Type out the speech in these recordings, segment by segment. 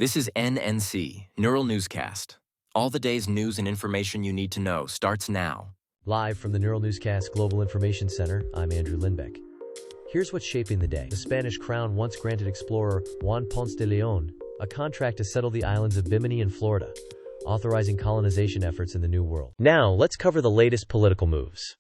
This is NNC, Neural Newscast. All the day's news and information you need to know starts now. Live from the Neural Newscast Global Information Center, I'm Andrew Lindbeck. Here's what's shaping the day. The Spanish crown once granted explorer Juan Ponce de Leon a contract to settle the islands of Bimini in Florida, authorizing colonization efforts in the New World. Now, let's cover the latest political moves.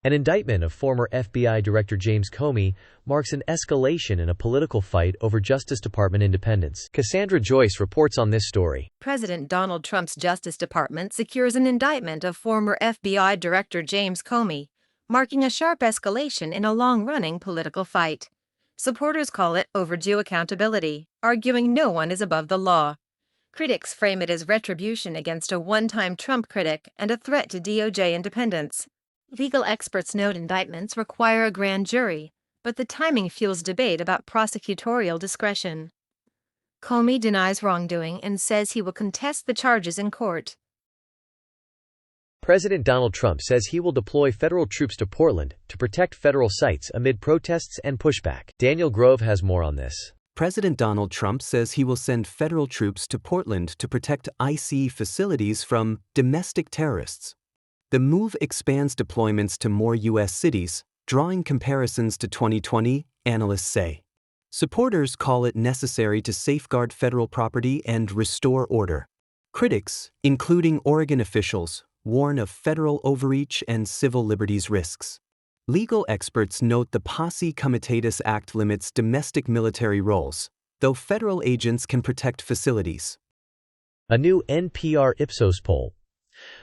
An indictment of former FBI Director James Comey marks an escalation in a political fight over Justice Department independence. Cassandra Joyce reports on this story. President Donald Trump's Justice Department secures an indictment of former FBI Director James Comey, marking a sharp escalation in a long-running political fight. Supporters call it overdue accountability, arguing no one is above the law. Critics frame it as retribution against a one-time Trump critic and a threat to DOJ independence. Legal experts note indictments require a grand jury, but the timing fuels debate about prosecutorial discretion. Comey denies wrongdoing and says he will contest the charges in court. President Donald Trump says he will deploy federal troops to Portland to protect federal sites amid protests and pushback. Daniel Grove has more on this. President Donald Trump says he will send federal troops to Portland to protect IC facilities from domestic terrorists. The move expands deployments to more U.S. cities, drawing comparisons to 2020, analysts say. Supporters call it necessary to safeguard federal property and restore order. Critics, including Oregon officials, warn of federal overreach and civil liberties risks. Legal experts note the Posse Comitatus Act limits domestic military roles, though federal agents can protect facilities. A new NPR-Ipsos poll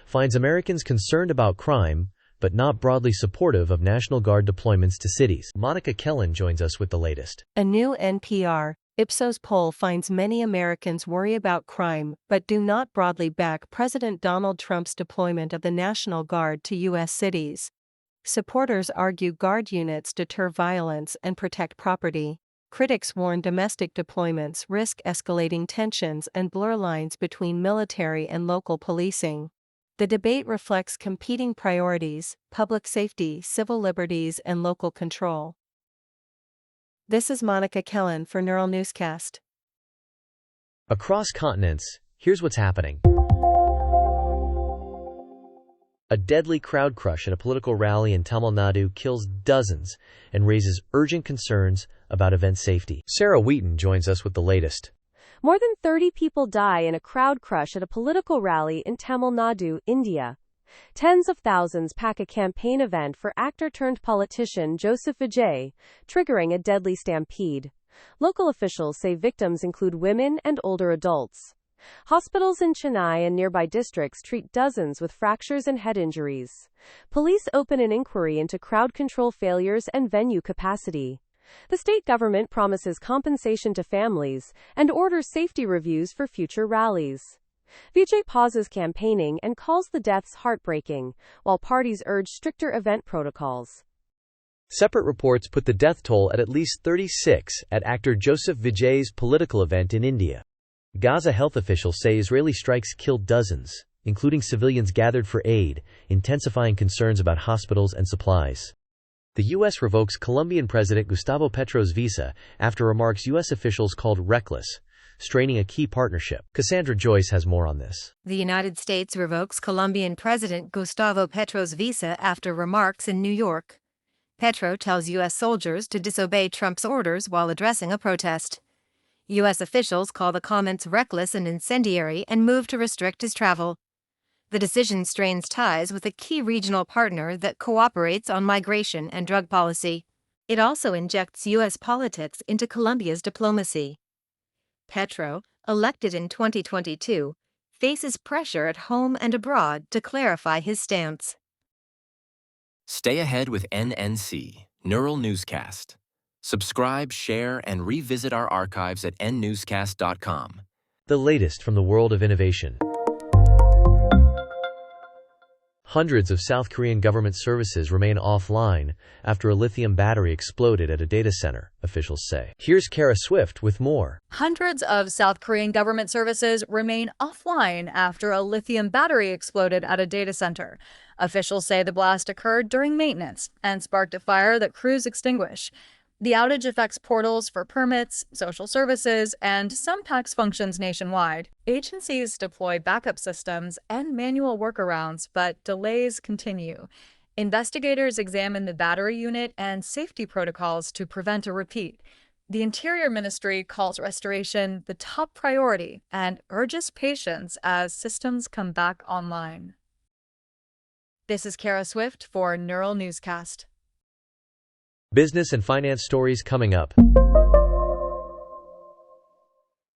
finds Americans concerned about crime, but not broadly supportive of National Guard deployments to cities. Monica Kellen joins us with the latest. A new NPR-Ipsos poll finds many Americans worry about crime, but do not broadly back President Donald Trump's deployment of the National Guard to U.S. cities. Supporters argue Guard units deter violence and protect property. Critics warn domestic deployments risk escalating tensions and blur lines between military and local policing. The debate reflects competing priorities: public safety, civil liberties, and local control. This is Monica Kellen for Neural Newscast. Across continents, here's what's happening. A deadly crowd crush at a political rally in Tamil Nadu kills dozens and raises urgent concerns about event safety. Sarah Wheaton joins us with the latest. More than 30 people die in a crowd crush at a political rally in Tamil Nadu, India. Tens of thousands pack a campaign event for actor-turned-politician Joseph Vijay, triggering a deadly stampede. Local officials say victims include women and older adults. Hospitals in Chennai and nearby districts treat dozens with fractures and head injuries. Police open an inquiry into crowd control failures and venue capacity. The state government promises compensation to families and orders safety reviews for future rallies. Vijay pauses campaigning and calls the deaths heartbreaking, while parties urge stricter event protocols. Separate reports put the death toll at least 36 at actor Joseph Vijay's political event in India. Gaza health officials say Israeli strikes killed dozens, including civilians gathered for aid, intensifying concerns about hospitals and supplies. The U.S. revokes Colombian President Gustavo Petro's visa after remarks U.S. officials called reckless, straining a key partnership. Cassandra Joyce has more on this. The United States revokes Colombian President Gustavo Petro's visa after remarks in New York. Petro tells U.S. soldiers to disobey Trump's orders while addressing a protest. U.S. officials call the comments reckless and incendiary and move to restrict his travel. The decision strains ties with a key regional partner that cooperates on migration and drug policy. It also injects U.S. politics into Colombia's diplomacy. Petro, elected in 2022, faces pressure at home and abroad to clarify his stance. Stay ahead with NNC, Neural Newscast. Subscribe, share, and revisit our archives at nnewscast.com. The latest from the world of innovation. Hundreds of South Korean government services remain offline after a lithium battery exploded at a data center, officials say. Here's Kara Swift with more. Hundreds of South Korean government services remain offline after a lithium battery exploded at a data center. Officials say the blast occurred during maintenance and sparked a fire that crews extinguished. The outage affects portals for permits, social services, and some tax functions nationwide. Agencies deploy backup systems and manual workarounds, but delays continue. Investigators examine the battery unit and safety protocols to prevent a repeat. The Interior Ministry calls restoration the top priority and urges patience as systems come back online. This is Kara Swift for Neural Newscast. Business and finance stories coming up.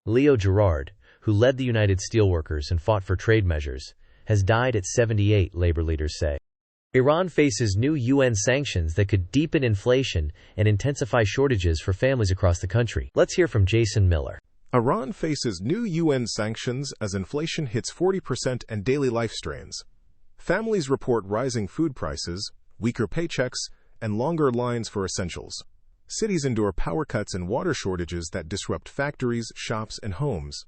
Leo Gerard, who led the United Steelworkers and fought for trade measures, has died at 78, labor leaders say. Iran faces new UN sanctions that could deepen inflation and intensify shortages for families across the country. Let's hear from Jason Miller. Iran faces new UN sanctions as inflation hits 40% and daily life strains. Families report rising food prices, weaker paychecks, and longer lines for essentials. Cities endure power cuts and water shortages that disrupt factories, shops, and homes.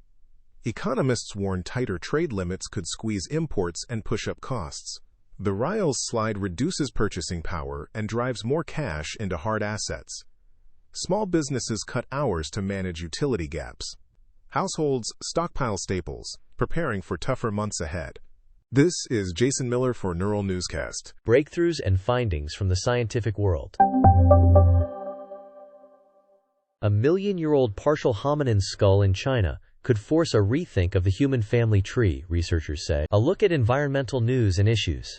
Economists warn tighter trade limits could squeeze imports and push up costs. The rial's slide reduces purchasing power and drives more cash into hard assets. Small businesses cut hours to manage utility gaps. Households stockpile staples, preparing for tougher months ahead. This is Jason Miller for Neural Newscast. Breakthroughs and findings from the scientific world. A million-year-old partial hominin skull in China could force a rethink of the human family tree, researchers say. A look at environmental news and issues.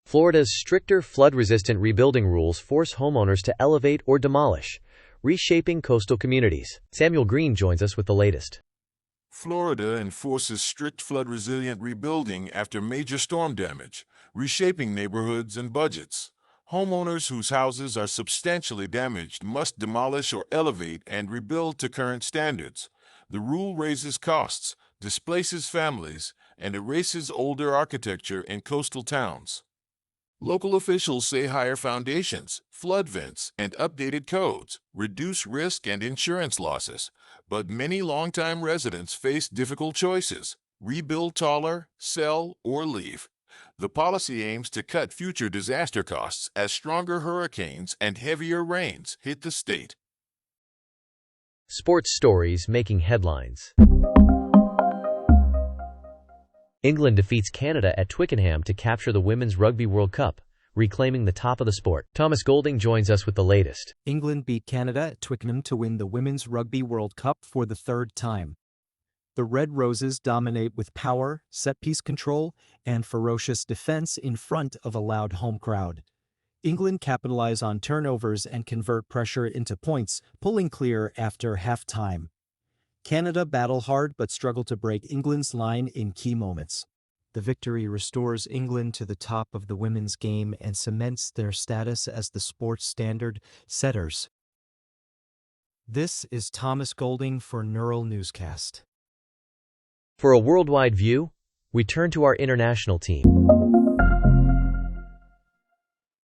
Florida's stricter flood-resistant rebuilding rules force homeowners to elevate or demolish, reshaping coastal communities. Samuel Green joins us with the latest. Florida enforces strict flood-resilient rebuilding after major storm damage, reshaping neighborhoods and budgets. Homeowners whose houses are substantially damaged must demolish or elevate and rebuild to current standards. The rule raises costs, displaces families, and erases older architecture in coastal towns. Local officials say higher foundations, flood vents, and updated codes reduce risk and insurance losses, but many longtime residents face difficult choices: rebuild taller, sell, or leave. The policy aims to cut future disaster costs as stronger hurricanes and heavier rains hit the state. Sports stories making headlines. England defeats Canada at Twickenham to capture the Women's Rugby World Cup, reclaiming the top of the sport. Thomas Golding joins us with the latest. England beat Canada at Twickenham to win the Women's Rugby World Cup for the third time. The Red Roses dominate with power, set-piece control, and ferocious defense in front of a loud home crowd. England capitalize on turnovers and convert pressure into points, pulling clear after half-time. Canada battle hard but struggle to break England's line in key moments. The victory restores England to the top of the women's game and cements their status as the sport's standard setters. This is Thomas Golding for Neural Newscast. For a worldwide view, we turn to our international team.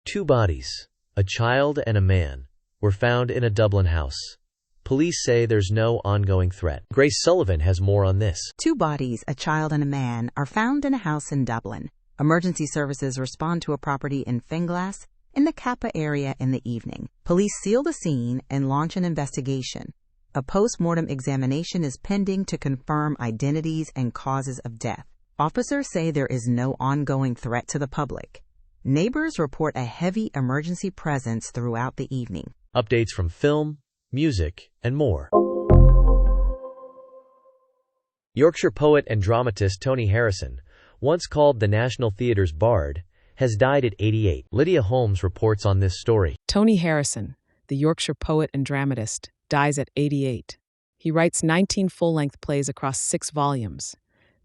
Two bodies, a child and a man, were found in a Dublin house. Police say there's no ongoing threat. Grace Sullivan has more on this. Two bodies, a child and a man, are found in a house in Dublin. Emergency services respond to a property in Finglas in the Kappa area in the evening. Police seal the scene and launch an investigation. A post-mortem examination is pending to confirm identities and causes of death. Officers say there is no ongoing threat to the public. Neighbors report a heavy emergency presence throughout the evening. Updates from film, music, and more. Yorkshire poet and dramatist Tony Harrison, once called the National Theatre's Bard, has died at 88. Lydia Holmes reports on this story. Tony Harrison, the Yorkshire poet and dramatist, dies at 88. He writes 19 full-length plays across 6 volumes,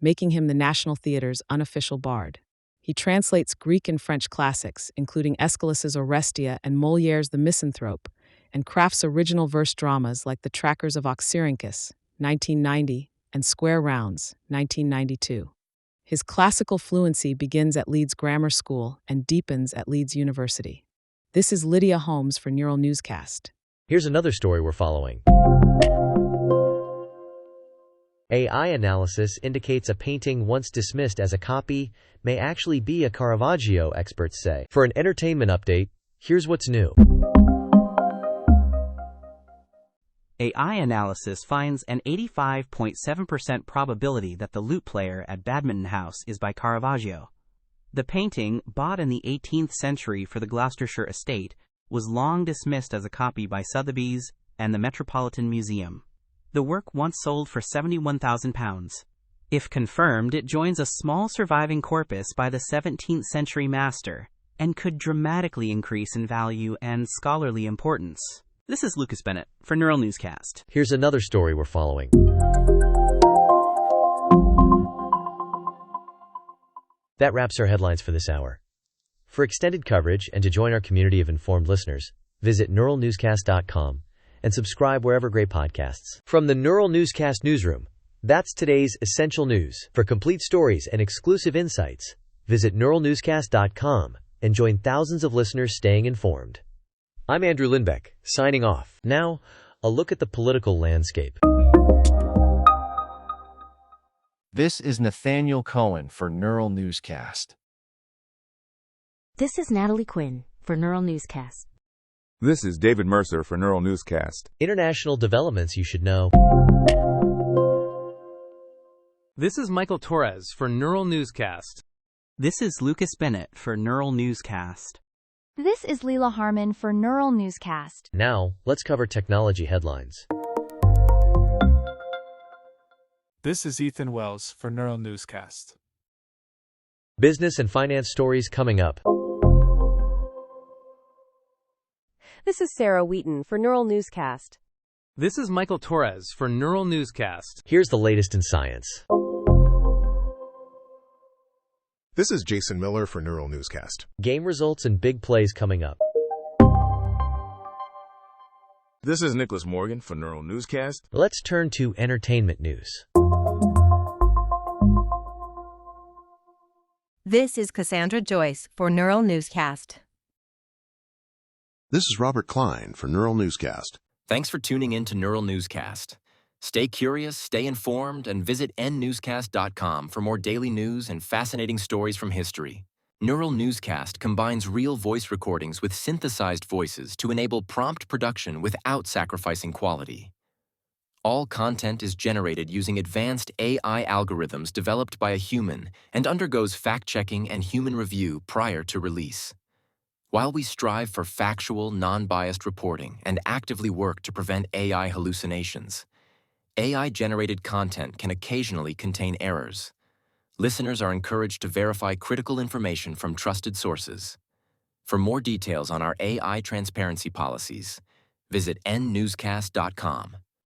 making him the National Theatre's unofficial bard. He translates Greek and French classics, including Aeschylus's Orestia and Molière's The Misanthrope, and crafts original verse dramas like The Trackers of Oxyrhynchus, 1990, and Square Rounds, 1992. His classical fluency begins at Leeds Grammar School and deepens at Leeds University. This is Lydia Holmes for Neural Newscast. Here's another story we're following. AI analysis indicates a painting once dismissed as a copy may actually be a Caravaggio, experts say. For an entertainment update, Here's what's new. AI analysis finds an 85.7% probability that the lute player at Badminton House is by Caravaggio. The painting, bought in the 18th century for the Gloucestershire estate, was long dismissed as a copy by Sotheby's and the Metropolitan Museum. The work once sold for £71,000. If confirmed, it joins a small surviving corpus by the 17th century master and could dramatically increase in value and scholarly importance. This is Lucas Bennett for Neural Newscast. Here's another story we're following. That wraps our headlines for this hour. For extended coverage and to join our community of informed listeners, visit neuralnewscast.com and subscribe wherever great podcasts. From the Neural Newscast newsroom, that's today's essential news. For complete stories and exclusive insights, visit neuralnewscast.com and join thousands of listeners staying informed. I'm Andrew Lindbeck, signing off. Now, a look at the political landscape. This is Nathaniel Cohen for Neural Newscast. This is Natalie Quinn for Neural Newscast. This is David Mercer for Neural Newscast. International developments you should know. This is Michael Torres for Neural Newscast. This is Lucas Bennett for Neural Newscast. This is Leela Harmon for Neural Newscast. Now, let's cover technology headlines. This is Ethan Wells for Neural Newscast. Business and finance stories coming up. This is Sarah Wheaton for Neural Newscast. This is Michael Torres for Neural Newscast. Here's the latest in science. This is Jason Miller for Neural Newscast. Game results and big plays coming up. This is Nicholas Morgan for Neural Newscast. Let's turn to entertainment news. This is Cassandra Joyce for Neural Newscast. This is Robert Klein for Neural Newscast. Thanks for tuning in to Neural Newscast. Stay curious, stay informed, and visit nnewscast.com for more daily news and fascinating stories from history. Neural Newscast combines real voice recordings with synthesized voices to enable prompt production without sacrificing quality. All content is generated using advanced AI algorithms developed by a human and undergoes fact-checking and human review prior to release. While we strive for factual, non-biased reporting and actively work to prevent AI hallucinations, AI-generated content can occasionally contain errors. Listeners are encouraged to verify critical information from trusted sources. For more details on our AI transparency policies, visit nnewscast.com.